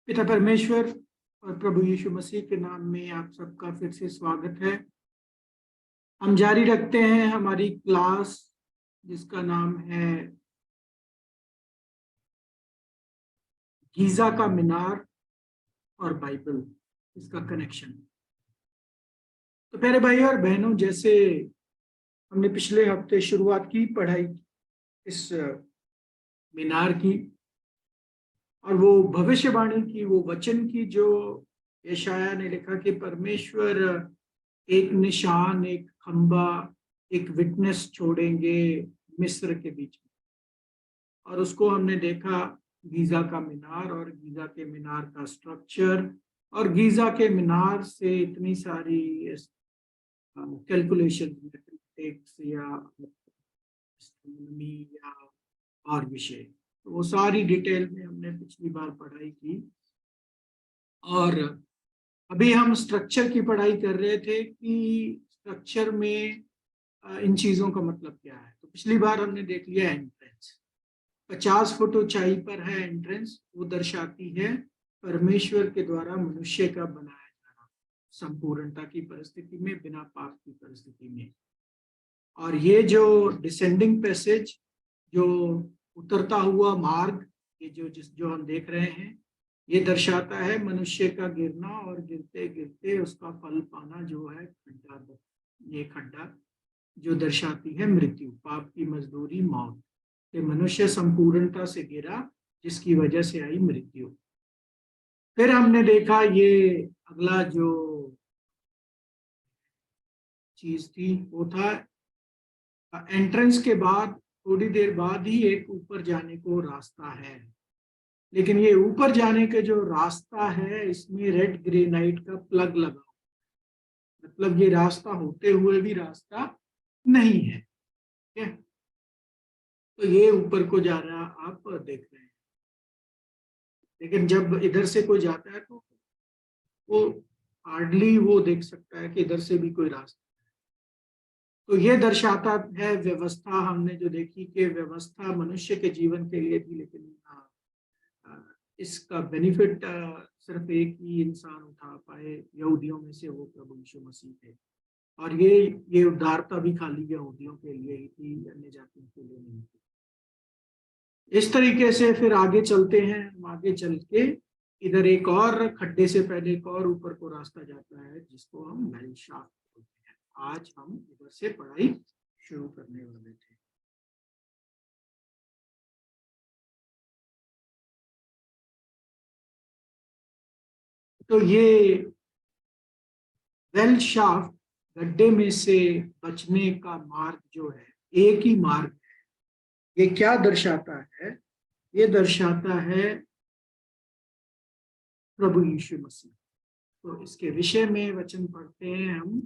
पिता परमेश्वर और प्रभु यीशु मसीह के नाम में आप सबका फिर से स्वागत है। हम जारी रखते हैं हमारी क्लास जिसका नाम है गीजा का मीनार और बाइबल, इसका कनेक्शन। तो प्यारे भाई और बहनों, जैसे हमने पिछले हफ्ते शुरुआत की पढ़ाई इस मीनार की और वो भविष्यवाणी की, वो वचन की जो यशायाह ने लिखा कि परमेश्वर एक निशान, एक खंबा, एक विटनेस छोड़ेंगे मिस्र के बीच में। और उसको हमने देखा गीजा का मीनार और गीजा के मीनार का स्ट्रक्चर, और गीजा के मीनार से इतनी सारी कैलकुलेशन, मैथमेटिक्स या एस्ट्रोनॉमी या और विषय, तो वो सारी डिटेल में हमने पिछली बार पढ़ाई की। और अभी हम स्ट्रक्चर की पढ़ाई कर रहे थे कि स्ट्रक्चर में इन चीजों का मतलब क्या है। तो पिछली बार हमने देख लिया एंट्रेंस, 50 फुट ऊंचाई पर है एंट्रेंस। वो दर्शाती है परमेश्वर के द्वारा मनुष्य का बनाया जाना संपूर्णता की परिस्थिति में, बिना पाप की परिस्थिति में। और ये जो डिसेंडिंग पैसेज, जो उतरता हुआ मार्ग, ये जो हम देख रहे हैं, ये दर्शाता है मनुष्य का गिरना और गिरते गिरते उसका फल पाना, जो है खड्डा। ये खड्डा जो दर्शाती है मृत्यु, पाप की मजदूरी मौत, कि मनुष्य संपूर्णता से गिरा जिसकी वजह से आई मृत्यु। फिर हमने देखा ये अगला जो चीज थी वो था एंट्रेंस के बाद थोड़ी देर बाद ही एक ऊपर जाने को रास्ता है। लेकिन ये ऊपर जाने के जो रास्ता है, इसमें रेड ग्रेनाइट का प्लग लगा, मतलब ये रास्ता होते हुए भी रास्ता नहीं है। ठीक है, तो ये ऊपर को जा रहा आप देख रहे हैं। लेकिन जब इधर से कोई जाता है तो वो हार्डली वो देख सकता है कि इधर से भी कोई रास्ता। तो ये दर्शाता है व्यवस्था, हमने जो देखी कि व्यवस्था मनुष्य के जीवन के लिए थी, लेकिन इसका बेनिफिट सिर्फ एक ही इंसान उठा पाए यहूदियों में से, वो प्रभु यीशु मसीह थे। और ये उदारता भी खाली यहूदियों के लिए ही थी, अन्य जातियों के लिए नहीं थी। इस तरीके से फिर आगे चलते हैं हम। आगे चल के इधर एक और खड्डे से पहले एक और ऊपर को रास्ता जाता है जिसको हम महल शाफ्ट बोलते हैं। आज हम इधर से पढ़ाई शुरू करने वाले थे। तो ये वेल शाफ्ट, गड्ढे में से बचने का मार्ग जो है, एक ही मार्ग है। ये क्या दर्शाता है? ये दर्शाता है प्रभु यीशु मसीह। तो इसके विषय में वचन पढ़ते हैं हम।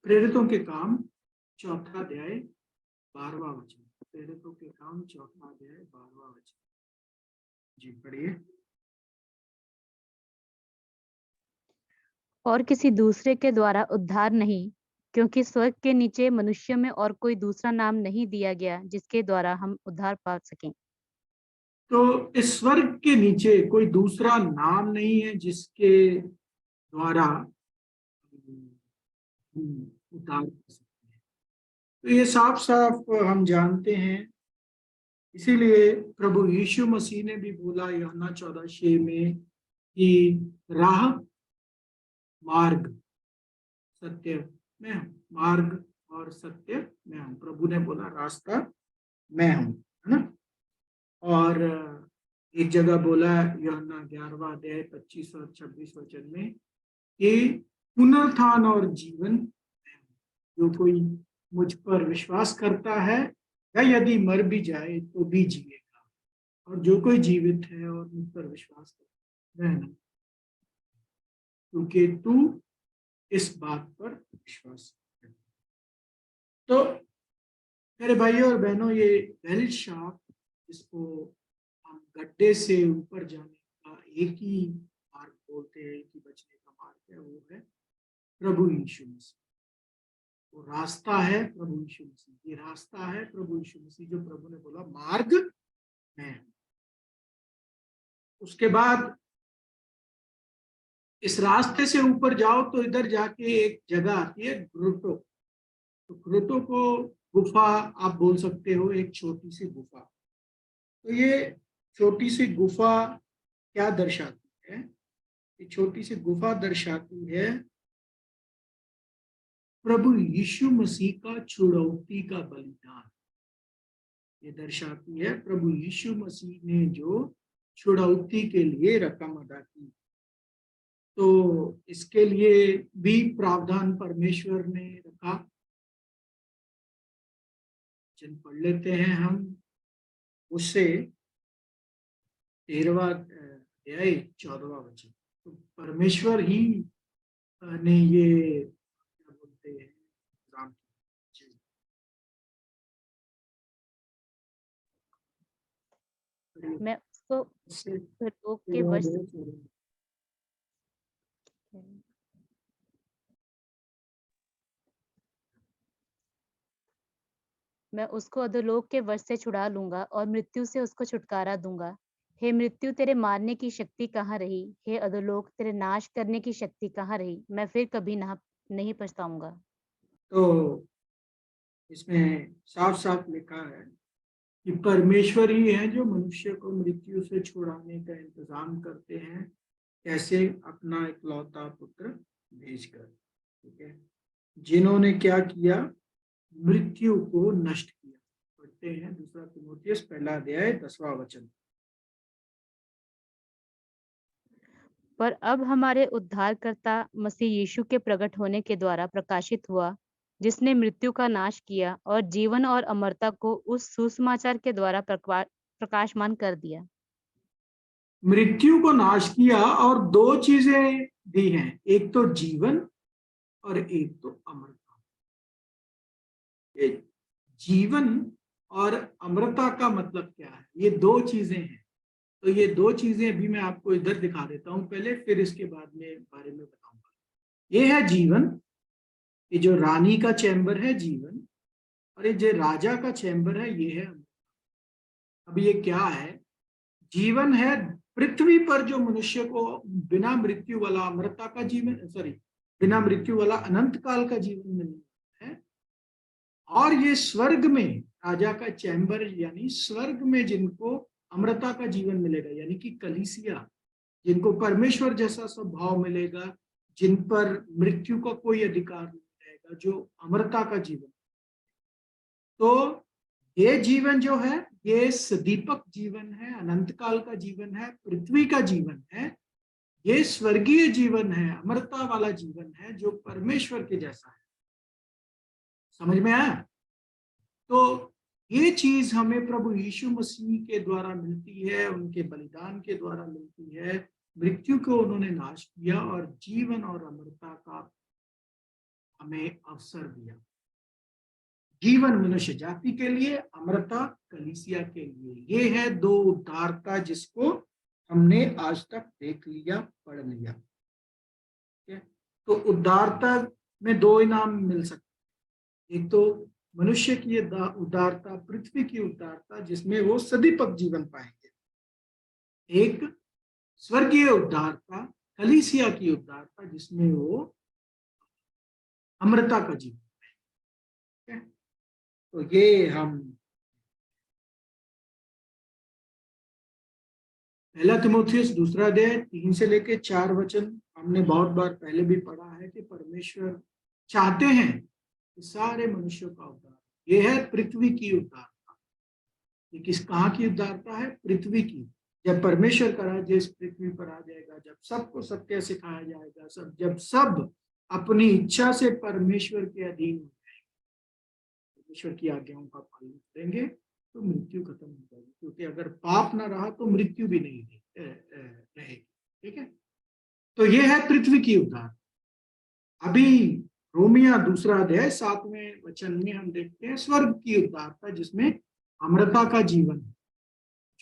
प्रेरितों के काम 4 अध्याय 12वां वचन। प्रेरितों के काम 4 अध्याय 12वां वचन। जी पढ़िए। और किसी दूसरे के द्वारा उद्धार नहीं, क्योंकि स्वर्ग के नीचे मनुष्य में और कोई दूसरा नाम नहीं दिया गया जिसके द्वारा हम उद्धार पा सकें। तो इस स्वर्ग के नीचे कोई दूसरा नाम नहीं है जिसके द्वारा उद्धार कर सकते हैं। तो ये साफ साफ हम जानते हैं। इसीलिए प्रभु यीशु मसीह ने भी बोला यूहन्ना 14:6 में कि राह, मार्ग, सत्य मैं हूँ। मार्ग और सत्य मैं हूँ। प्रभु ने बोला रास्ता मैं हूँ, है ना। और एक जगह बोला यूहन्ना 11वां अध्याय 25 और 26 वचन में कि पुनरुत्थान और जीवन मैं हूँ। जो कोई मुझ पर विश्वास करता है, या यदि मर भी जाए तो भी जिएगा। और जो कोई जीवित है और मुझ पर विश्वास करता है, रहना, क्योंकि तू इस बात पर विश्वास कर। तो मेरे भाइयों और बहनों, ये वेल शाफ्ट, जिसको हम गड्ढे से ऊपर जाने का एक ही मार्ग बोलते हैं कि बचने का मार्ग है, वो है प्रभु यीशु मसीह। वो रास्ता है प्रभु यीशु मसीह। ये रास्ता है प्रभु यीशु मसीह, जो प्रभु ने बोला मार्ग मैं हूं। उसके बाद इस रास्ते से ऊपर जाओ तो इधर जाके एक जगह आती है ग्रोटो। तो ग्रोटो को गुफा आप बोल सकते हो, एक छोटी सी गुफा। तो ये छोटी सी गुफा क्या दर्शाती है? ये छोटी सी गुफा दर्शाती है प्रभु यीशु मसीह का छुड़ौती का बलिदान। ये दर्शाती है प्रभु यीशु मसीह ने जो छुड़ौती के लिए रकम अदा की। तो इसके लिए भी प्रावधान परमेश्वर ने रखा। चल पढ़ लेते हैं हम उससे 13वां अध्याय 14वां वचन। तो परमेश्वर ही ने ये क्या बोलते हैं राम मैं उसको से लोग के वश मैं उसको अधोलोक के वश से छुड़ा लूंगा और मृत्यु से उसको छुटकारा दूंगा। हे मृत्यु, तेरे मारने की शक्ति कहाँ रही? हे अधोलोक, तेरे नाश करने की शक्ति कहाँ रही? मैं फिर कभी नहीं पछताऊंगा। तो इसमें साफ साफ लिखा है कि परमेश्वर ही है जो मनुष्य को मृत्यु से छुड़ाने का इंतजाम करते हैं। कैसे? अपना इकलौता पुत्र भेजकर। ठीक है, जिन्होंने क्या किया? मृत्यु को नष्ट किया। पढ़ते हैं 2 तीमुथियुस 1 अध्याय 10वां वचन। पर अब हमारे उद्धारकर्ता मसीह यीशु के प्रकट होने के द्वारा प्रकाशित हुआ, जिसने मृत्यु का नाश किया और जीवन और अमरता को उस सुसमाचार के द्वारा प्रकाशमान कर दिया। मृत्यु को नाश किया और दो चीजें दी हैं, एक तो जीवन और एक तो अमरता। ये जीवन और अमरता का मतलब क्या है? ये दो चीजें हैं। तो ये दो चीजें अभी मैं आपको इधर दिखा देता हूं पहले, फिर इसके बाद में बारे में बताऊंगा। ये है जीवन, ये जो रानी का चैम्बर है जीवन, और ये जो राजा का चैम्बर है ये है अमरता। अब ये क्या है? जीवन है पृथ्वी पर जो मनुष्य को बिना मृत्यु वाला अमरता का जीवन, सॉरी, बिना मृत्यु वाला अनंत काल का जीवन मिलता है। और ये स्वर्ग में राजा का चैम्बर, यानी स्वर्ग में जिनको अमरता का जीवन मिलेगा, यानी कि कलीसिया, जिनको परमेश्वर जैसा स्वभाव मिलेगा, जिन पर मृत्यु का कोई अधिकार नहीं रहेगा, जो अमरता का जीवन। तो ये जीवन जो है ये सदीपक जीवन है, अनंत काल का जीवन है, पृथ्वी का जीवन है। ये स्वर्गीय जीवन है, अमरता वाला जीवन है, जो परमेश्वर के जैसा है। समझ में आया? तो ये चीज हमें प्रभु यीशु मसीह के द्वारा मिलती है, उनके बलिदान के द्वारा मिलती है। मृत्यु को उन्होंने नाश किया और जीवन और अमरता का हमें अवसर दिया। जीवन मनुष्य जाति के लिए, अमरता कलीसिया के लिए। ये है दो उद्धारता जिसको हमने आज तक देख लिया, पढ़ लिया। तो उद्धारता में दो इनाम मिल सकते हैं। एक तो मनुष्य की उदारता, पृथ्वी की उदारता जिसमें वो सदीपक जीवन पाएंगे। एक स्वर्गीय उदारता, कलीसिया की उदारता, जिसमें वो अमरता का जीवन पाएंगे। तो ये हम 1 तीमुथियुस 2 अध्याय 3 से लेके 4 वचन हमने बहुत बार पहले भी पढ़ा है कि परमेश्वर चाहते हैं कि सारे मनुष्यों का उद्धार। ये है पृथ्वी की उदारता। ये किस कहाँ की उदारता है? पृथ्वी की। जब परमेश्वर का राज्य इस पृथ्वी पर आ जाएगा, जब सबको सत्य सिखाया जाएगा, जब सब अपनी इच्छा से परमेश्वर के अधीन हो जाएंगे, परमेश्वर की आज्ञाओं का पालन करेंगे, तो मृत्यु खत्म हो जाएगी। क्योंकि अगर पाप ना रहा तो मृत्यु भी नहीं रहेगी। ठीक है, तो ये है पृथ्वी की उदार। अभी रोमिया 2 अध्याय 7वें वचन में हम देखते हैं स्वर्ग की उदारता, जिसमें अमरता का जीवन,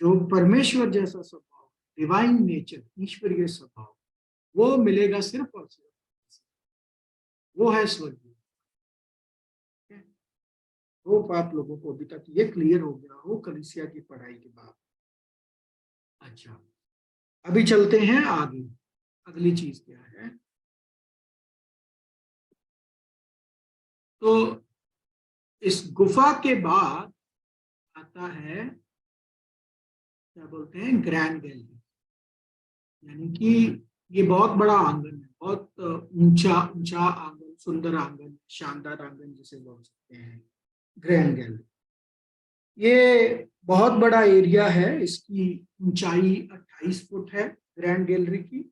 जो परमेश्वर जैसा स्वभाव, डिवाइन नेचर, ईश्वरीय स्वभाव, वो मिलेगा सिर्फ और सिर्फ, वो है स्वर्ग। होप आप लोगों को अभी तक ये क्लियर हो गया हो कलीसिया की पढ़ाई के बाद। अच्छा, अभी चलते हैं आगे। अगली चीज क्या है, तो इस गुफा के बाद आता है, क्या बोलते हैं, ग्रैंड गैलरी। यानी कि ये बहुत बड़ा आंगन है, बहुत ऊंचा ऊंचा आंगन, सुंदर आंगन, शानदार आंगन जिसे बोल सकते हैं, ग्रैंड गैलरी। ये बहुत बड़ा एरिया है, इसकी ऊंचाई 28 फुट है ग्रैंड गैलरी की।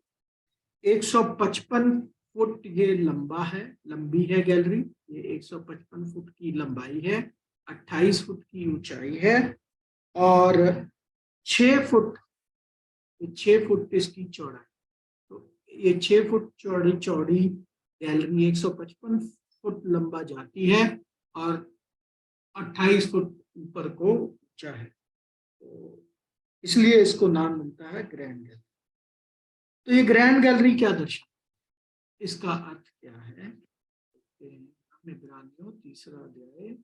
155 फुट ये लंबा है, लंबी है गैलरी। ये 155 फुट की लंबाई है, 28 फुट की ऊंचाई है, और 6 फुट, 6 फुट इसकी चौड़ाई। तो ये 6 फुट चौड़ी चौड़ी गैलरी 155 फुट लंबा जाती है और 28 फुट ऊपर को ऊंचा है, तो इसलिए इसको नाम मिलता है ग्रैंड गैलरी। तो ये ग्रैंड गैलरी क्या दर्शाती है, इसका अर्थ क्या है? इब्रानियों 3 अध्याय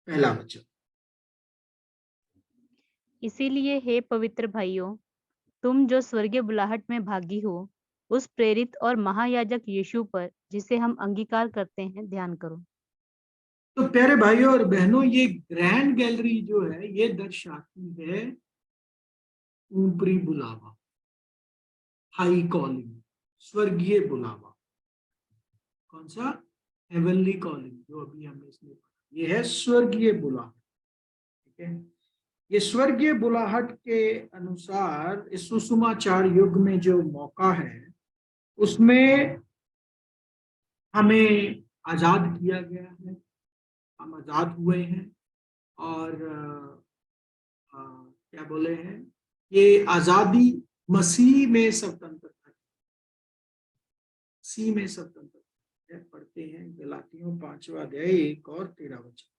1 वचन। इसीलिए हे पवित्र भाइयों, तुम जो स्वर्गीय बुलाहट में भागी हो, उस प्रेरित और महायाजक यीशु पर, जिसे हम अंगीकार करते हैं, ध्यान करो। तो प्यारे भाइयों और बहनों, ये ग्रैंड गैलरी जो है ये दर्शाती है ऊपरी बुलावा, हाई कॉलिंग, स्वर्गीय बुलावा। कौन सा? हेवनली कॉलिंग, जो अभी हमने इसमें पढ़ा, ये है स्वर्गीय बुलाहट। ठीक है, ये स्वर्गीय बुलाहट के अनुसार इस सुसमाचार युग में जो मौका है उसमें हमें आजाद किया गया है, हम आजाद हुए हैं। और क्या बोले हैं, ये आजादी मसीह में स्वतंत्रता, मसीह में स्वतंत्रता है। पढ़ते हैं गलातियों 5 अध्याय 1 और 13 वचन।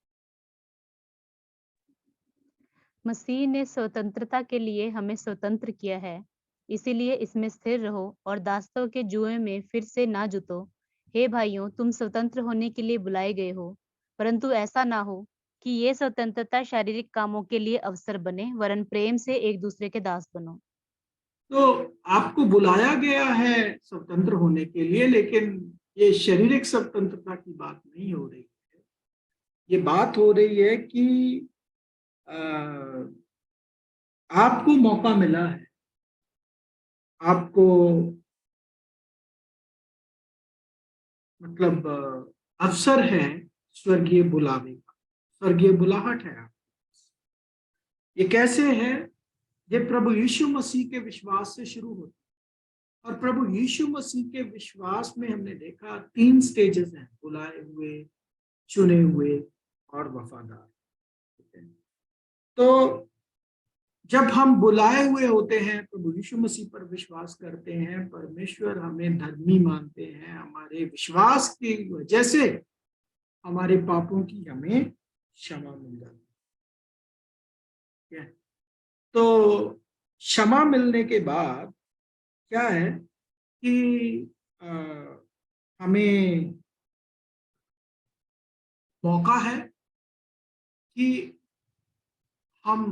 मसीह ने स्वतंत्रता के लिए हमें स्वतंत्र किया है, इसीलिए इसमें स्थिर रहो और दासों के जुए में फिर से ना जुटो। हे भाइयों, तुम स्वतंत्र होने के लिए बुलाए गए हो, परंतु ऐसा ना हो कि ये स्वतंत्रता शारीरिक कामों के लिए अवसर बने, वरन प्रेम से एक दूसरे के दास बनो। तो आपको बुलाया गया है स्वतंत्र होने के लिए, लेकिन ये शारीरिक स्वतंत्रता की बात नहीं हो रही है। ये बात हो रही है कि अ, आपको मौका मिला है, आपको मतलब अवसर है स्वर्गीय बुलावे का, स्वर्गीय बुलाहट है। ये कैसे है? ये प्रभु यीशु मसीह के विश्वास से शुरू होता है। और प्रभु यीशु मसीह के विश्वास में हमने देखा 3 स्टेजेस हैं, बुलाए हुए, चुने हुए और वफादार। तो जब हम बुलाए हुए होते हैं, प्रभु यीशु मसीह पर विश्वास करते हैं, परमेश्वर हमें धर्मी मानते हैं, हमारे विश्वास की वजह से हमारे पापों की हमें क्षमा मिल जाती है। तो क्षमा मिलने के बाद क्या है कि अ, हमें मौका है कि हम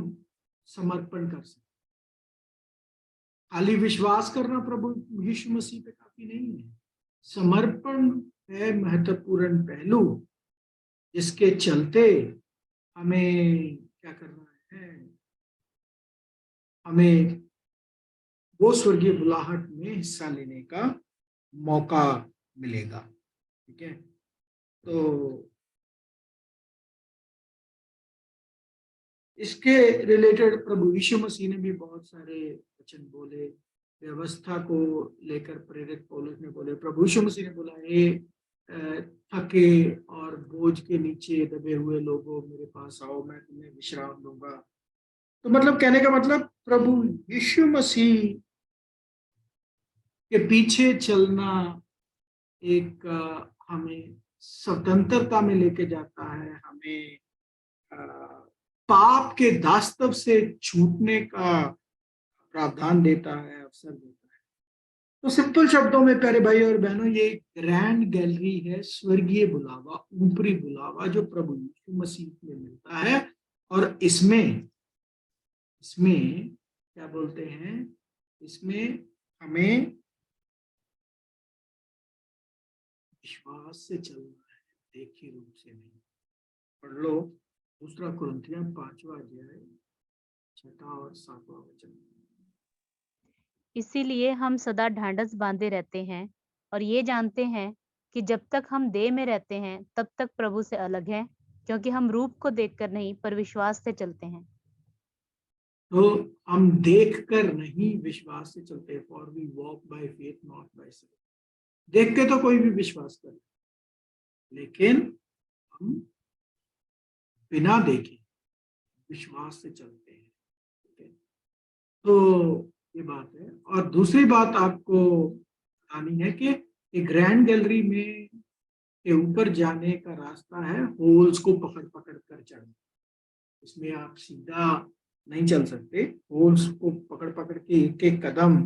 समर्पण कर सकते। खाली विश्वास करना प्रभु यीशु मसीह पे काफी नहीं है, समर्पण है महत्वपूर्ण पहलू, जिसके चलते हमें क्या करना है, हमें वो स्वर्गीय बुलाहट में हिस्सा लेने का मौका मिलेगा। ठीक है, तो इसके रिलेटेड प्रभु यीशु मसीह ने भी बहुत सारे वचन बोले। व्यवस्था को लेकर प्रेरित पौलुस ने बोले, प्रभु यीशु मसीह ने बोला, हे थके और बोझ के नीचे दबे हुए लोगों, मेरे पास आओ, मैं तुम्हें विश्राम दूंगा। तो मतलब कहने का मतलब प्रभु यीशु मसीह के पीछे चलना एक हमें स्वतंत्रता में लेके जाता है, हमें अ, पाप के दास्तव से छूटने का प्रावधान देता है, अवसर देता है। तो सिंपल शब्दों में प्यारे भाई और बहनों, ये ग्रैंड गैलरी है, स्वर्गीय बुलावा, ऊपरी बुलावा जो प्रभु यीशु मसीह में मिलता है। और इसमें इसमें क्या बोलते हैं, इसमें हमें विश्वास से चलना है, देखी रूप से नहीं। पढ़ लो दूसरा कुरिन्थियों 5वां अध्याय 6 और 7वां वचन। इसीलिए हम सदा ढांढस बांधे रहते हैं और ये जानते हैं कि जब तक हम देह में रहते हैं तब तक प्रभु से अलग हैं, क्योंकि हम रूप को देखकर नहीं पर विश्वास से चलते हैं। तो हम देख कर नहीं, विश्वास से चलते हैं। For we walk by faith not by sight. देख के तो कोई भी विश्वास करे, लेकिन हम बिना देखे विश्वास से चलते हैं। ठीक है? तो ये बात है। और दूसरी बात आपको बतानी है कि ग्रैंड गैलरी में के ऊपर जाने का रास्ता है होल्स को पकड़ पकड़ कर चढ़ना। इसमें आप सीधा नहीं चल सकते, होल्स को पकड़ पकड़ के एक एक कदम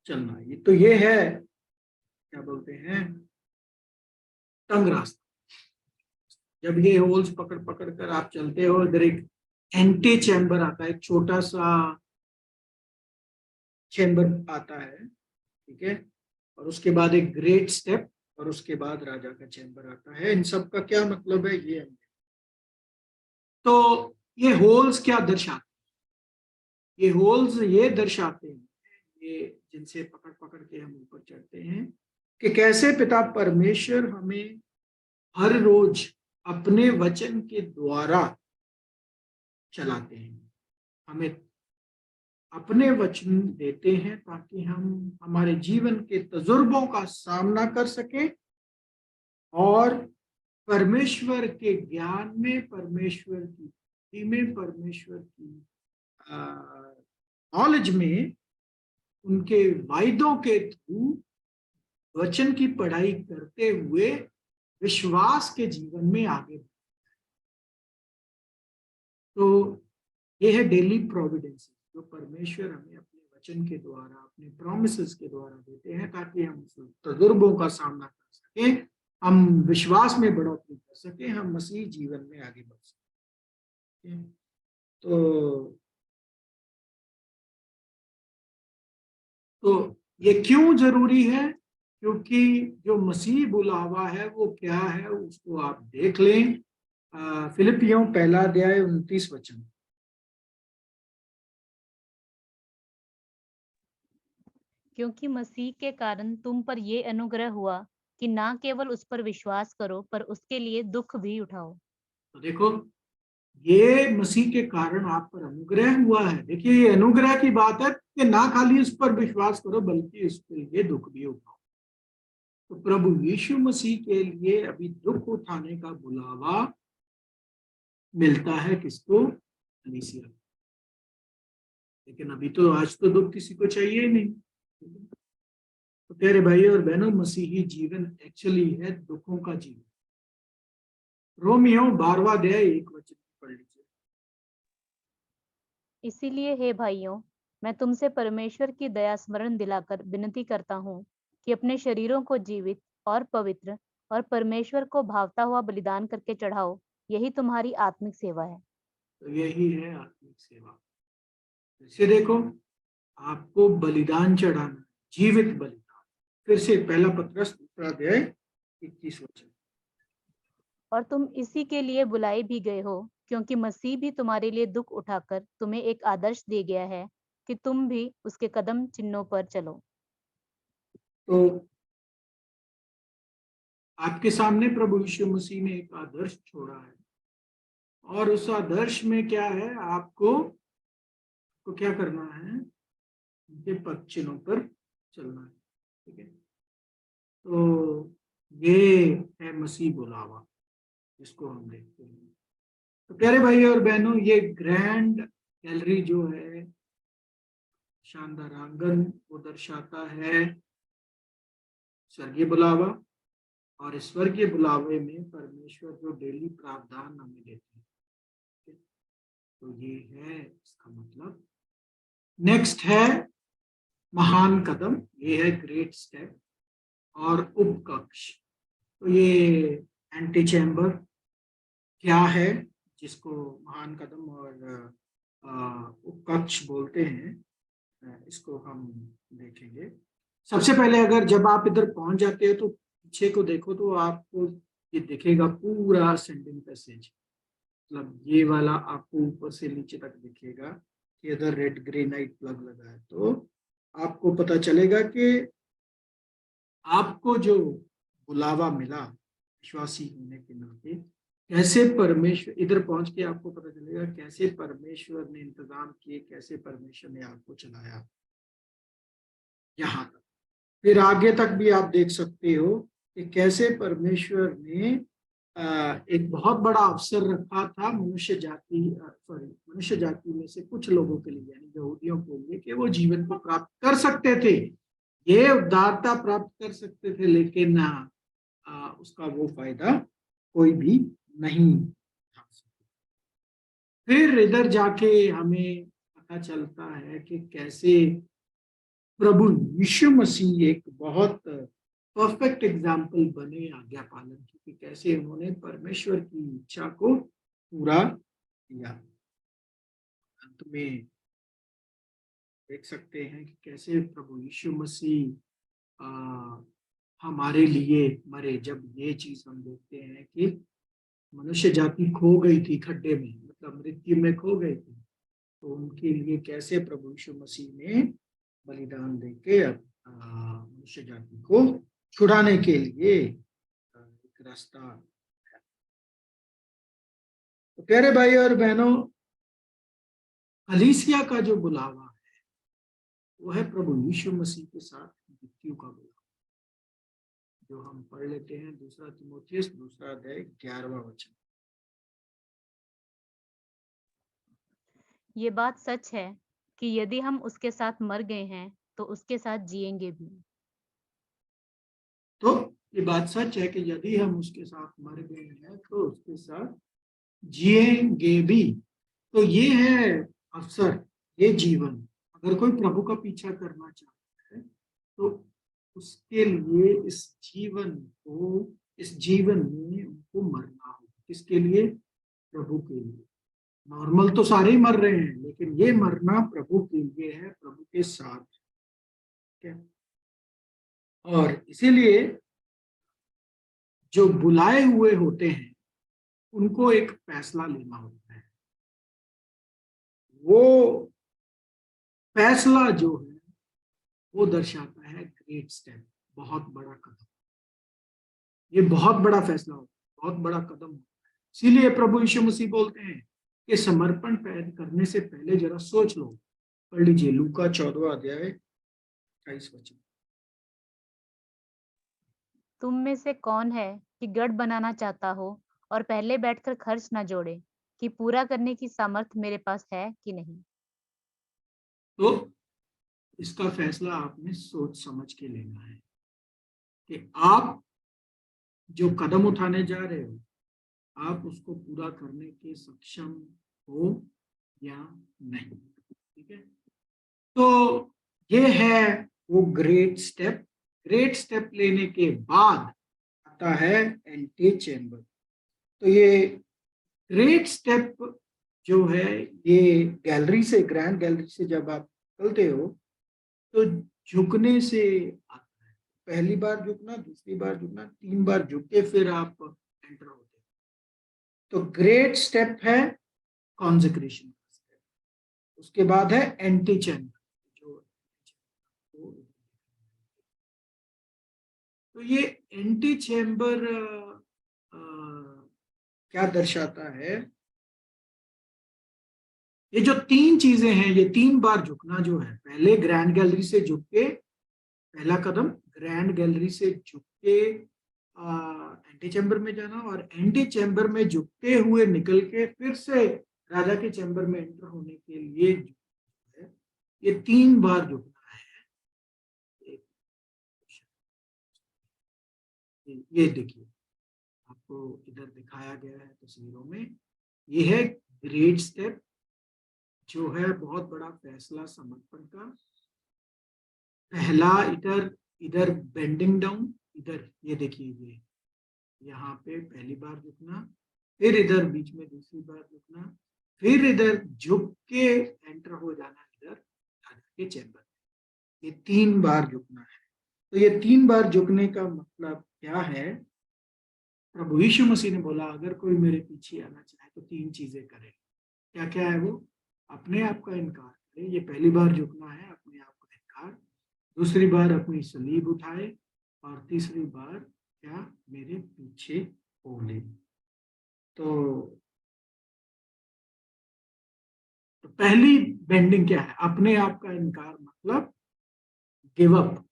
चलना। ये है क्या बोलते हैं, तंग रास्ता। जब ये होल्स पकड़ पकड़ कर आप चलते हो, इधर एक एंटी चैम्बर आता है, एक छोटा सा चैम्बर आता है, ठीक है, और उसके बाद एक ग्रेट स्टेप, और उसके बाद राजा का चैम्बर आता है। इन सब का क्या मतलब है ये तो ये होल्स क्या दर्शाते हैं, ये होल्स ये दर्शाते हैं, ये जिनसे पकड़ पकड़ के हम ऊपर चढ़ते हैं, कि कैसे पिता परमेश्वर हमें हर रोज अपने वचन के द्वारा चलाते हैं, हमें अपने वचन देते हैं ताकि हम हमारे जीवन के तजुर्बों का सामना कर सकें और परमेश्वर के ज्ञान में, परमेश्वर की भक्ति में, परमेश्वर की नॉलेज में, उनके वायदों के थ्रू वचन की पढ़ाई करते हुए विश्वास के जीवन में आगे। तो ये है डेली प्रोविडेंस जो परमेश्वर हमें अपने वचन के द्वारा, अपने प्रोमिसेस के द्वारा देते हैं, ताकि हम तजुर्बों का सामना कर सकें, हम विश्वास में बढ़ोतरी कर सकें, हम मसीह जीवन में आगे बढ़ सकें। तो ये क्यों जरूरी है, क्योंकि जो मसीह बुलावा है वो क्या है उसको आप देख लें। फिलिपियों 1 अध्याय 29 वचन। क्योंकि मसीह के कारण तुम पर ये अनुग्रह हुआ कि ना केवल उस पर विश्वास करो पर उसके लिए दुख भी उठाओ। तो देखो, ये मसीह के कारण आप पर अनुग्रह हुआ है। देखिए, ये अनुग्रह की बात है कि ना खाली उस पर विश्वास करो बल्कि उसके लिए दुख भी उठाओ। तो प्रभु यीशु मसीह के लिए अभी दुख उठाने का बुलावा मिलता है किसको, कलीसिया। लेकिन अभी तो आज तो दुख किसी को चाहिए ही नहीं। तो प्यारे भाई और बहनों, मसीही जीवन एक्चुअली है दुखों का जीवन। रोमियो 12वां अध्याय 1 वचन पढ़ लीजिए। इसीलिए हे भाइयों, मैं तुमसे परमेश्वर की दया स्मरण दिलाकर विनती करता हूँ कि अपने शरीरों को जीवित और पवित्र और परमेश्वर को भावता हुआ बलिदान करके चढ़ाओ, यही तुम्हारी आत्मिक सेवा है। तो यही है आत्मिक सेवा। इसे देखो, आपको बलिदान चढ़ाना, जीवित बलिदान। फिर से 1 पत्रस 2 अध्याय 21 वचन। और तुम इसी के लिए बुलाए भी गए हो, क्योंकि मसीह भी तुम्हारे लिए दुख उठाकर तुम्हें एक आदर्श दे गया है कि तुम भी उसके कदम चिन्हों पर चलो। तो आपके सामने प्रभु यीशु मसीह ने एक आदर्श छोड़ा है, और उस आदर्श में क्या है, आपको तो क्या करना है, उनके पद चिन्हों पर चलना है। ठीक है, तो ये है मसीह बुलावा जिसको हम देखते हैं। तो प्यारे भाई और बहनों, ये ग्रैंड गैलरी जो है, शानदार आंगन, वो दर्शाता है स्वर्गीय बुलावा। और इस स्वर्गीय बुलावे में परमेश्वर जो डेली प्रावधान हमें देते हैं, तो ये है इसका मतलब। नेक्स्ट है महान कदम, ये है ग्रेट स्टेप। और उपकक्ष, तो ये एंटी चैम्बर क्या है, जिसको महान कदम और उपकक्ष बोलते हैं, इसको हम देखेंगे। सबसे पहले अगर जब आप इधर पहुंच जाते हो तो पीछे को देखो तो आपको ये दिखेगा पूरा सेंडिंग पैसेज, मतलब ये वाला आपको ऊपर से नीचे तक दिखेगा कि इधर रेड ग्रेनाइट प्लग लगा है। तो आपको पता चलेगा कि आपको जो बुलावा मिला विश्वासी होने के नाते, कैसे परमेश्वर, इधर पहुंच के आपको पता चलेगा कैसे परमेश्वर ने इंतजाम किए, कैसे परमेश्वर ने आपको चलाया यहाँ तक। फिर आगे तक भी आप देख सकते हो कि कैसे परमेश्वर ने एक बहुत बड़ा अवसर रखा था मनुष्य जाति में से कुछ लोगों के लिए, यानी यहूदियों के लिए, कि वो जीवन को प्राप्त कर सकते थे, ये उदारता प्राप्त कर सकते थे, लेकिन उसका वो फायदा कोई भी नहीं उठा सके। फिर इधर जाके हमें पता चलता है कि कैसे प्रभु यीशु मसीह एक बहुत परफेक्ट एग्जाम्पल बने आज्ञा पालन की, कि कैसे उन्होंने परमेश्वर की इच्छा को पूरा किया। अंत में देख सकते हैं कि कैसे प्रभु यीशु मसीह हमारे लिए मरे। जब ये चीज हम देखते हैं कि मनुष्य जाति खो गई थी खड्डे में, मतलब मृत्यु में खो गई थी, तो उनके लिए कैसे प्रभु यीशु मसीह ने बलिदान देके मनुष्य जाति को छुड़ाने के लिए एक रास्ता है। तो प्यारे भाई और बहनों, कलीसिया का जो बुलावा है वो है प्रभु यीशु मसीह के साथ मृत्यु का बुलावा, जो हम पढ़ लेते हैं 2 तीमुथियुस 2 अध्याय 11वां वचन। ये बात सच है कि यदि हम उसके साथ मर गए हैं तो उसके साथ जिएंगे भी। तो ये बात सच है कि यदि हम उसके साथ मर गए हैं तो उसके साथ जिएंगे भी। तो ये है अवसर, ये जीवन, अगर कोई प्रभु का पीछा करना चाहता है तो उसके लिए इस जीवन में उनको मरना होगा। किसके लिए? प्रभु के लिए। नॉर्मल तो सारे ही मर रहे हैं, लेकिन ये मरना प्रभु के लिए है, प्रभु के साथ। ठीक है? और इसीलिए जो बुलाए हुए होते हैं उनको एक फैसला लेना होता है। वो फैसला जो है वो दर्शाता है ग्रेट स्टेप, बहुत बड़ा कदम। ये बहुत बड़ा फैसला होता है, बहुत बड़ा कदम होता है। इसीलिए प्रभु यीशु मसीह बोलते हैं कि समर्पण करने से पहले जरा सोच लो। पढ़ लीजिए लूका 14 अध्याय 28 वचन। तुम में से कौन है कि गढ़ बनाना चाहता हो और पहले बैठकर खर्च न जोड़े कि पूरा करने की सामर्थ्य मेरे पास है कि नहीं। तो इसका फैसला आपने सोच समझ के लेना है कि आप जो कदम उठाने जा रहे हो, आप उसको पूरा करने के सक्षम हो या नहीं। ठीक है? तो ये है वो ग्रेट स्टेप। ग्रेट स्टेप लेने के बाद आता है एंटी चेम्बर। तो ये ग्रेट स्टेप जो है, ये गैलरी से, ग्रैंड गैलरी से जब आप चलते हो तो झुकने से आता है। पहली बार झुकना, दूसरी बार झुकना, 3 बार झुक के फिर आप एंटर होते हो। तो ग्रेट स्टेप है कॉन्सेक्रेशन, उसके बाद है एंटी चैम्बर। जो तो ये एंटी चैम्बर क्या दर्शाता है? ये जो 3 चीजें हैं, ये 3 बार झुकना जो है, पहले ग्रैंड गैलरी से झुक के, पहला कदम ग्रैंड गैलरी से झुक के एंटी चैम्बर में जाना, और एंटी चैम्बर में झुकते हुए निकल के फिर से राजा के चैम्बर में एंटर होने के लिए है, ये 3 बार झुकना है। ये देखिए, आपको इधर दिखाया गया है तस्वीरों में, ये है ग्रेट स्टेप, जो है बहुत बड़ा फैसला समर्पण का। पहला इधर इधर बेंडिंग डाउन, इधर ये देखिए, ये यहाँ पे पहली बार झुकना, फिर इधर बीच में दूसरी बार झुकना, फिर इधर झुक के एंटर हो जाना इधर राजा के चैम्बर। ये 3 बार झुकना है। तो ये 3 बार झुकने का मतलब क्या है? प्रभु यीशु मसीह ने बोला अगर कोई मेरे पीछे आना चाहे तो 3 चीजें करे। क्या क्या है वो? अपने आप का इनकार करे, ये पहली बार झुकना है, अपने आप का इनकार। दूसरी बार अपनी सलीब उठाए, और तीसरी बार क्या? मेरे पीछे हो ले। तो पहली बेंडिंग क्या है? अपने आप का इनकार, मतलब गिव अप।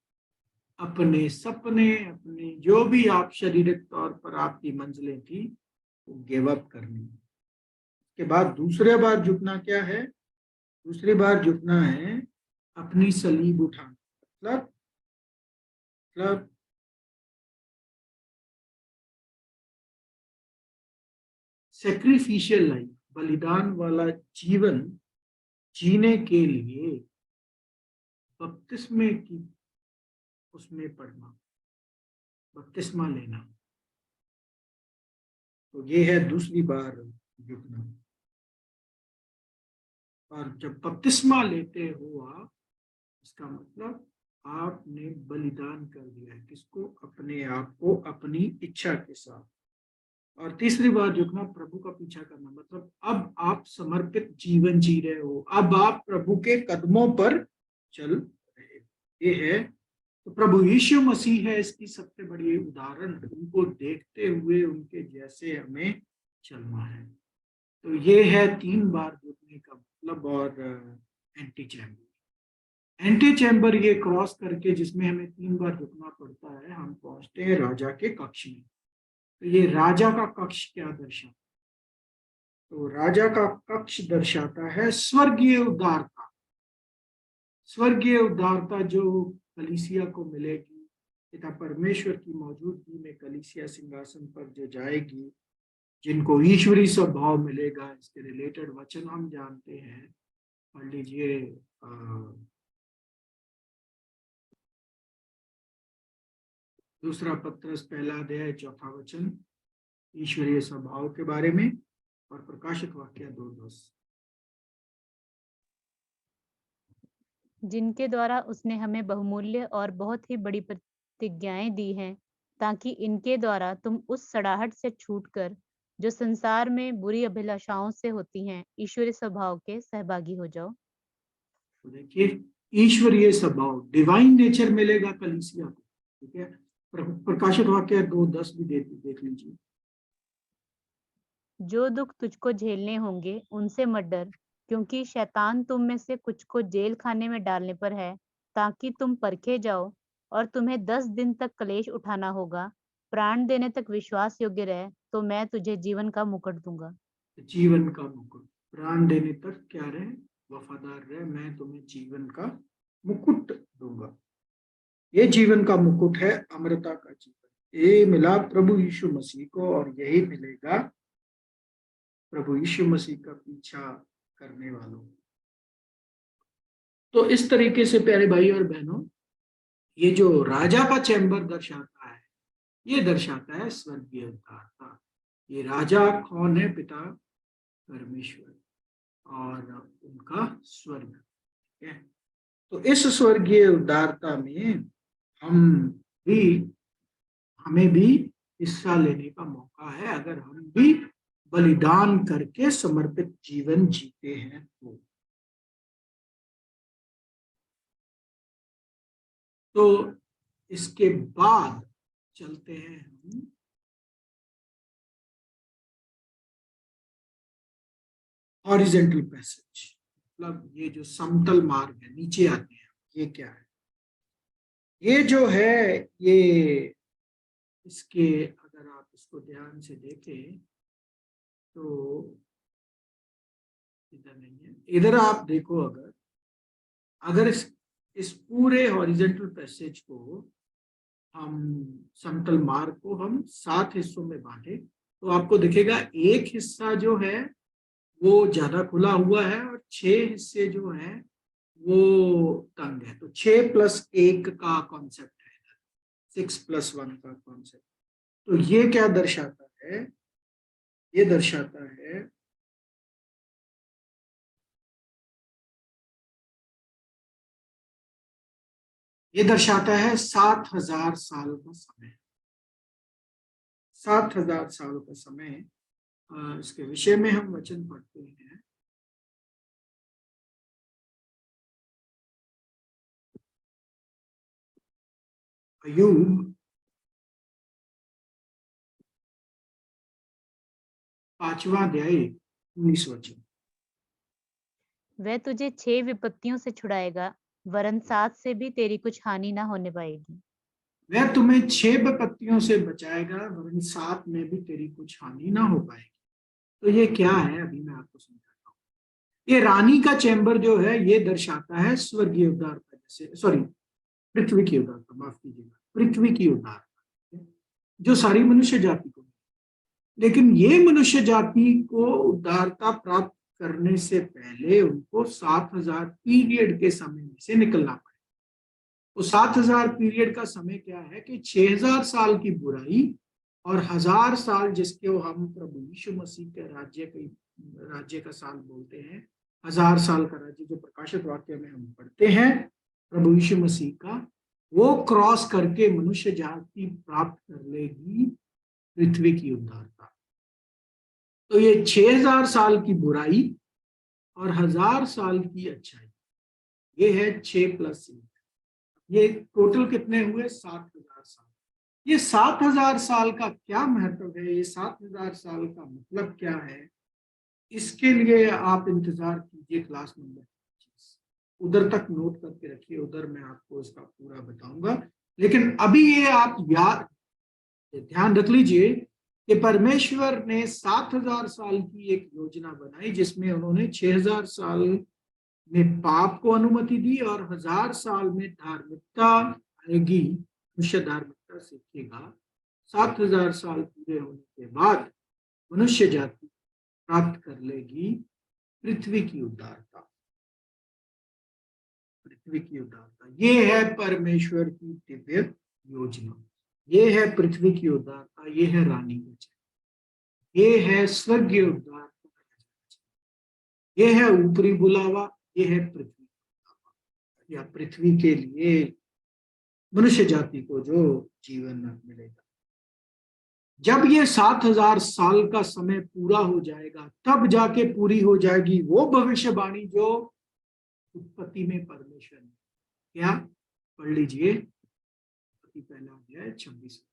अपने सपने, अपने जो भी आप शारीरिक तौर पर आपकी मंजिलें थी, वो गिव अप करनी। के बाद दूसरे बार झुकना क्या है? दूसरी बार झुकना है अपनी सलीब उठाना। मतलब सेक्रीफिशियल लाइफ, बलिदान वाला जीवन जीने के लिए बपतिस्मे की उसमें पढ़ना, बपतिस्मा लेना। तो ये है दूसरी बार झुकना। और जब बपतिस्मा लेते हो आप, इसका मतलब आपने बलिदान कर दिया है। किसको? अपने आप को, अपनी इच्छा के साथ। और तीसरी बार झुकना, प्रभु का पीछा करना, मतलब अब आप समर्पित जीवन जी रहे हो, अब आप प्रभु के कदमों पर चल रहे हो। ये है। तो प्रभु यीशु मसीह है इसकी सबसे बड़ी उदाहरण। उनको देखते हुए उनके जैसे हमें चलना है। तो ये है 3 बार झुकने का मतलब। और एंटी चैम्बर, एंटी चैम्बर ये क्रॉस करके जिसमें हमें 3 बार झुकना पड़ता है, हम पहुंचते हैं राजा के कक्ष में। तो ये राजा का कक्ष क्या दर्शाता? तो राजा का कक्ष दर्शाता है स्वर्गीय उदारता। स्वर्गीय उदारता जो कलीसिया को मिलेगी, पिता परमेश्वर की मौजूदगी में कलीसिया सिंहासन पर जो जाएगी, जिनको ईश्वरीय स्वभाव मिलेगा, इसके रिलेटेड वचन हम जानते हैं। पढ़ लीजिए दूसरा पत्रस पहला अध्याय 4वां वचन, ईश्वरीय स्वभाव के बारे में। और प्रकाशित वाक्य 2:10, जिनके द्वारा उसने हमें बहुमूल्य और बहुत ही बड़ी प्रतिज्ञाएं दी हैं, ताकि इनके द्वारा तुम उस सड़ाहट से छूटकर जो संसार में बुरी अभिलाषाओं से होती हैं, ईश्वरीय स्वभाव के सहभागी हो जाओ। तो देखिए, ईश्वरीय स्वभाव, डिवाइन नेचर मिलेगा कलीसिया को। ठीक है, प्रकाशित वाक्य 2:10 भी देख लीजिए। जो दुख तुझको झेलने होंगे उनसे मत डर, क्योंकि शैतान तुम में से कुछ को जेल खाने में डालने पर है, ताकि तुम परखे जाओ, और तुम्हें 10 दिन तक क्लेश उठाना होगा। प्राण देने तक विश्वास योग्य रहे, तो मैं तुझे जीवन का मुकुट दूंगा। जीवन का मुकुट, प्राण देने तक क्या रहे? वफादार रहे, मैं तुम्हें जीवन का मुकुट दूंगा। ये जीवन का मुकुट है अमरता का जीवन। ये मिला प्रभु यीशु मसीह को, और यही मिलेगा प्रभु यीशु मसीह का पीछा करने वालों। तो इस तरीके से प्यारे भाई और बहनों, ये जो राजा का चैम्बर दर्शाता है, ये दर्शाता है स्वर्गीय उदारता। ये राजा कौन है? पिता परमेश्वर और उनका स्वर्ग। ठीक है, तो इस स्वर्गीय उदारता में हम भी हमें भी हिस्सा लेने का मौका है, अगर हम भी बलिदान करके समर्पित जीवन जीते हैं तो इसके बाद चलते हैं हम हॉरिजेंटल पैसेज, मतलब ये जो समतल मार्ग है, नीचे आते हैं। ये क्या है? ये जो है, ये इसके अगर आप इसको ध्यान से देखें तो इधर नहीं है, इधर आप देखो। अगर इस पूरे हॉरिजेंटल पैसेज को हम, समतल मार्ग को हम 7 हिस्सों में बांटे, तो आपको दिखेगा एक हिस्सा जो है वो ज्यादा खुला हुआ है, और 6 हिस्से जो हैं वो तंग है। तो 6+1 का कॉन्सेप्ट है, 6+1 का कॉन्सेप्ट। तो ये क्या दर्शाता है? ये दर्शाता है ये दर्शाता है 7,000 साल का समय। 7,000 साल का समय। इसके विषय में हम वचन पढ़ते हैं। अय्यूब 5वां अध्याय 19 वचन। वह तुझे 6 विपत्तियों से छुड़ाएगा, वरन 7 से भी तेरी कुछ हानि ना होने पाएगी। वह तुम्हें 6 विपत्तियों से बचाएगा, वरन 7 में भी तेरी कुछ हानि ना हो पाएगी। तो ये क्या है, अभी मैं आपको समझाता हूँ। ये रानी का चैम्बर जो है, ये दर्शाता है स्वर्गीय उद्धारता, जैसे सॉरी, पृथ्वी की उद्धारता, माफ कीजिएगा, पृथ्वी की उद्धारता जो सारी मनुष्य जाति को। लेकिन ये मनुष्य जाति को उद्धारता प्राप्त करने से पहले उनको 7,000 पीरियड के समय में से निकलना पड़ेगा। तो 7,000 पीरियड का समय क्या है कि 6,000 साल की बुराई और 1,000 साल जिसको हम प्रभु यीशु मसीह के राज्य का साल बोलते हैं। 1,000 साल का राज्य जो प्रकाशित वाक्य में हम पढ़ते हैं प्रभु यीशु मसीह का, वो क्रॉस करके मनुष्य जाति प्राप्त कर लेगी पृथ्वी की उद्धारता। तो ये 6,000 साल की बुराई और 1,000 साल की अच्छाई, ये है 6+1। ये टोटल कितने हुए? 7,000 साल। ये 7,000 साल का क्या महत्व है? ये 7,000 साल का मतलब क्या है? इसके लिए आप इंतजार कीजिए क्लास नंबर 25। उधर तक नोट करके रखिए, उधर मैं आपको इसका पूरा बताऊंगा। लेकिन अभी ये आप याद ध्यान रख लीजिए कि परमेश्वर ने 7,000 साल की एक योजना बनाई, जिसमें उन्होंने 6,000 साल में पाप को अनुमति दी और 1,000 साल में धार्मिकता आएगी, मनुष्य धार्मिकता सीखेगा। 7,000 साल पूरे होने के बाद मनुष्य जाति प्राप्त कर लेगी पृथ्वी की उदारता। पृथ्वी की उदारता, ये है परमेश्वर की दिव्य योजना। ये है पृथ्वी की उदारता, ये है रानी का चैन, ये है स्वर्गीय उदारता, ये है ऊपरी बुलावा, ये है पृथ्वी या पृथ्वी के लिए मनुष्य जाति को जो जीवन मिलेगा। जब ये 7,000 साल का समय पूरा हो जाएगा, तब जाके पूरी हो जाएगी वो भविष्यवाणी जो उत्पत्ति में परमेश्वर ने क्या। पढ़ लीजिए, उत्पत्ति 1 अध्याय 26।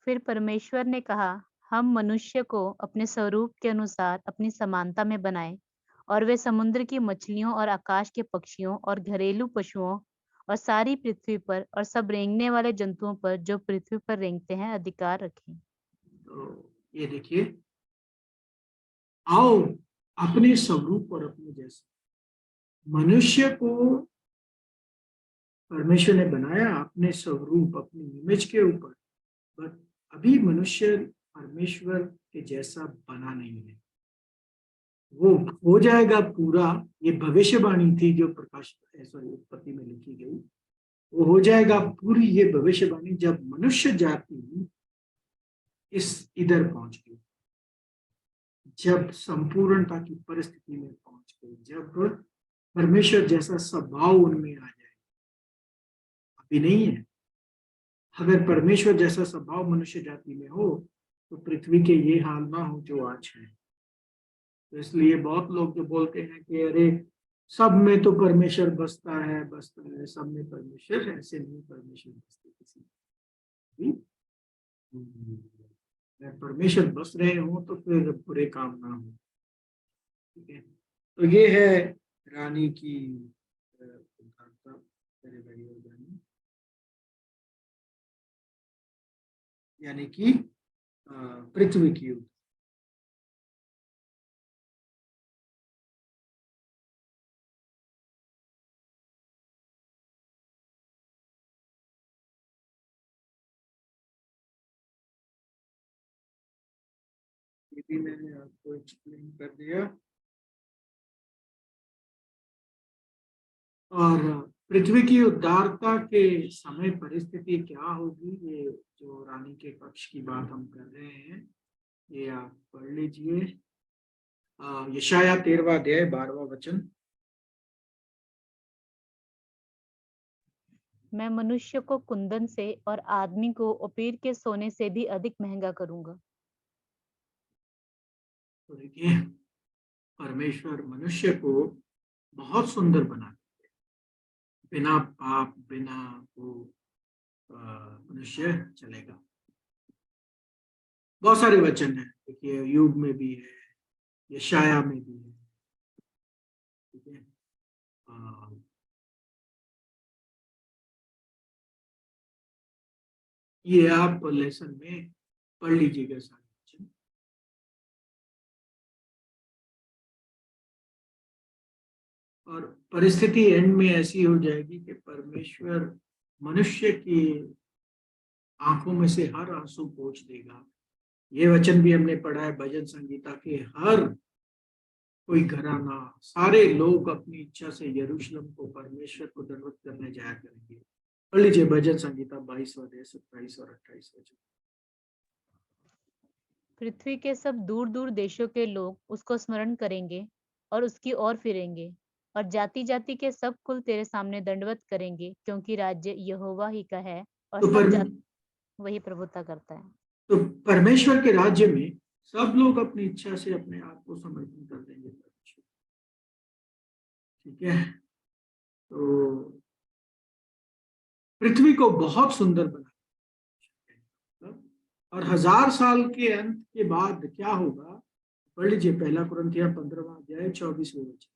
फिर परमेश्वर ने कहा, हम मनुष्य को अपने स्वरूप के अनुसार अपनी समानता में बनाएं, और वे समुद्र की मछलियों और आकाश के पक्षियों और घरेलू पशुओं और सारी पृथ्वी पर और सब रेंगने वाले जंतुओं पर जो पृथ्वी पर रेंगते हैं अधिकार रखें। तो ये देखिए, आओ अपने स्वरूप और अपने जैसे। मनुष्य को परमेश्वर ने बनाया अपने स्वरूप, अपनी इमेज के ऊपर, बट अभी मनुष्य परमेश्वर के जैसा बना नहीं है। वो हो जाएगा पूरा, ये भविष्यवाणी थी जो प्रकाश सॉरी उत्पत्ति में लिखी गई। वो हो जाएगा पूरी ये भविष्यवाणी जब मनुष्य जाति इस इधर पहुंच गई, जब संपूर्णता की परिस्थिति में पहुंच गई, जब परमेश्वर जैसा स्वभाव उनमें आ जाए। अभी नहीं है। अगर परमेश्वर जैसा स्वभाव मनुष्य जाति में हो तो पृथ्वी के ये हाल ना हो जो आज है। तो इसलिए बहुत लोग जो बोलते हैं कि अरे सब में तो परमेश्वर बसता है, सब में परमेश्वर, ऐसे नहीं परमेश्वर बसते किसी भी। अगर परमेश्वर बस रहे हो तो फिर बुरे काम ना हो। ठीक है, तो ये है रानी की उदारता, मेरे भाई और बहनों, यानी कि पृथ्वी की भी मैंने आपको एक्सप्लेन कर दिया। और पृथ्वी की उद्धारता के समय परिस्थिति क्या होगी, ये जो रानी के पक्ष की बात हम कर रहे हैं, ये आप पढ़ लीजिए। यशाया 13वां अध्याय 12वां वचन। मैं मनुष्य को कुंदन से और आदमी को ओपीर के सोने से भी अधिक महंगा करूंगा। तो देखिए, परमेश्वर मनुष्य को बहुत सुंदर बना, बिना पाप बिना वो मनुष्य चलेगा। बहुत सारे वचन हैं, देखिए यूब में भी है, यशाया में भी है, ठीक है। ये आप लेसन में पढ़ लीजिएगा सारे वचन। और परिस्थिति एंड में ऐसी हो जाएगी कि परमेश्वर मनुष्य की आंखों में से हर आंसू पोंछ देगा। ये वचन भी हमने पढ़ा है भजन संगीता के, हर कोई घराना, सारे लोग अपनी इच्छा से यरूशलेम को परमेश्वर को दंडवत करने जाया करेंगे। पढ़ लीजिए भजन संगीता 22वां अध्याय 27 और 28 वचन। पृथ्वी के सब दूर दूर देशों के लोग उसको स्मरण करेंगे और उसकी ओर फिरेंगे, और जाति जाति के सब कुल तेरे सामने दंडवत करेंगे, क्योंकि राज्य यहोवा ही का है और तो सब जाति वही प्रभुता करता है। तो परमेश्वर के राज्य में सब लोग अपनी इच्छा से अपने आप को समर्पण कर देंगे परमेश्वर, ठीक है। तो पृथ्वी को बहुत सुंदर बना, और 1000 साल के अंत के बाद क्या होगा, पढ़ लीजिए पहला कुरिन्थियों 15वां अध्याय 24वें वचन।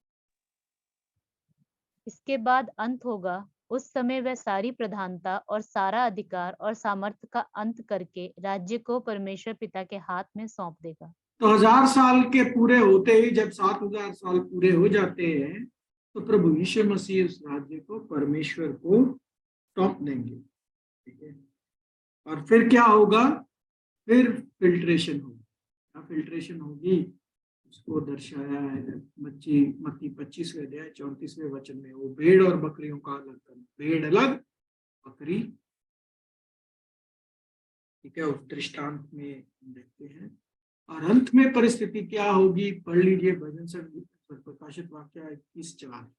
इसके बाद अंत होगा, उस समय वह सारी प्रधानता और सारा अधिकार और सामर्थ्य का अंत करके राज्य को परमेश्वर पिता के हाथ में सौंप देगा। तो 1000 साल के पूरे होते ही जब 7000 साल पूरे हो जाते हैं, तो प्रभु यीशु मसीह उस राज्य को परमेश्वर को सौंप देंगे, ठीक है। और फिर क्या होगा, फिर फिल्ट्रेशन होगी। फिल्ट्रेशन होगी, उसको दर्शाया है मत्ती 25वें अध्याय 34वें वचन में। वो भेड़ और बकरियों का अलग करना, भेड़ अलग बकरी, ठीक है, उस दृष्टांत में हम देखते हैं। और अंत में परिस्थिति क्या होगी, पढ़ लीजिए भजन संगीत प्रकाशित वाक्य 21:4।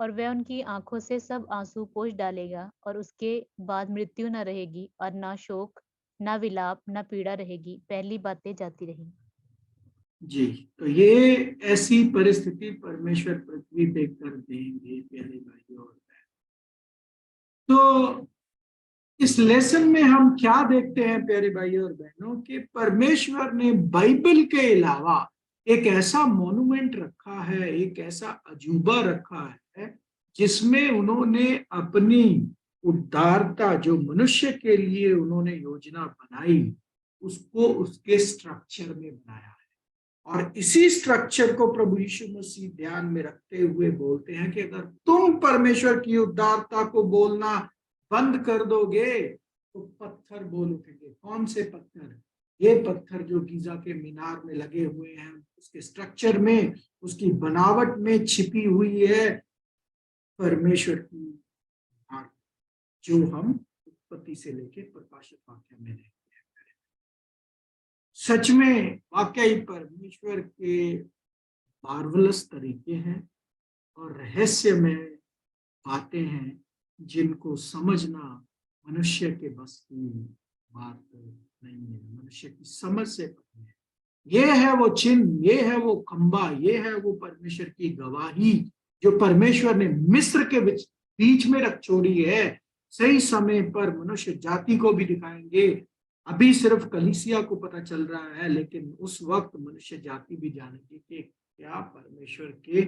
और वह उनकी आंखों से सब आंसू पोंछ डालेगा, और उसके बाद मृत्यु न रहेगी, और ना शोक, ना विलाप, ना पीड़ा रहेगी, पहली बातें जाती रही। जी, तो ये ऐसी परिस्थिति परमेश्वर पृथ्वी पे कर देंगे प्यारे भाइयों और बहनों। तो इस लेसन में हम क्या देखते हैं प्यारे भाइयों और बहनों, कि परमेश्वर ने बाइबल के अलावा एक ऐसा मॉन्यूमेंट रखा है, एक ऐसा अजूबा रखा है, जिसमें उन्होंने अपनी उदारता जो मनुष्य के लिए उन्होंने योजना बनाई, उसको उसके स्ट्रक्चर में बनाया है। और इसी स्ट्रक्चर को प्रभु यीशु मसीह ध्यान में रखते हुए बोलते हैं कि अगर तुम परमेश्वर की उदारता को बोलना बंद कर दोगे तो पत्थर बोल उठेंगे। कौन से पत्थर? ये पत्थर जो गीजा के मीनार में लगे हुए हैं, उसके स्ट्रक्चर में, उसकी बनावट में छिपी हुई है परमेश्वर की उदारता, जो हम उत्पत्ति से लेकर प्रकाशित वाक्य में देखते हैं। सच में वाकई परमेश्वर के मार्वलस तरीके हैं और रहस्यमय बातें हैं, जिनको समझना मनुष्य के बस की बात नहीं है, मनुष्य की समझ से परे है। ये है वो चिन्ह, ये है वो खंबा, ये है वो परमेश्वर की गवाही जो परमेश्वर ने मिस्र के बीच में रख छोड़ी है। सही समय पर मनुष्य जाति को भी दिखाएंगे। अभी सिर्फ कलीसिया को पता चल रहा है, लेकिन उस वक्त मनुष्य जाति भी जानेगी कि क्या परमेश्वर के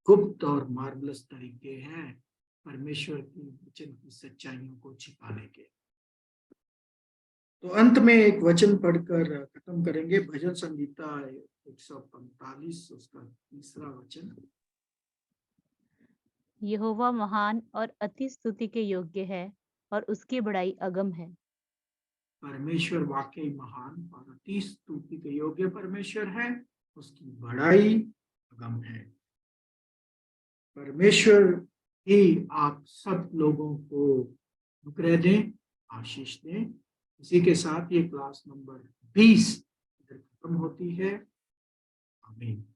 गुप्त और मार्वलस तरीके हैं परमेश्वर की वचन की सच्चाइयों को छिपाने के। तो अंत में एक वचन पढ़कर खत्म करेंगे, भजन संगीता 145 उसका 3रा वचन। यहोवा महान और अति स्तुति के योग्य है, और उसकी बड़ाई अगम है। परमेश्वर वाकई महान और अति स्तुति के योग्य परमेश्वर है, उसकी बड़ाई अगम है। परमेश्वर ही आप सब लोगों को अनुग्रह दें, आशीष दें। इसी के साथ ये क्लास नंबर 20 इधर खत्म होती है। आमीन।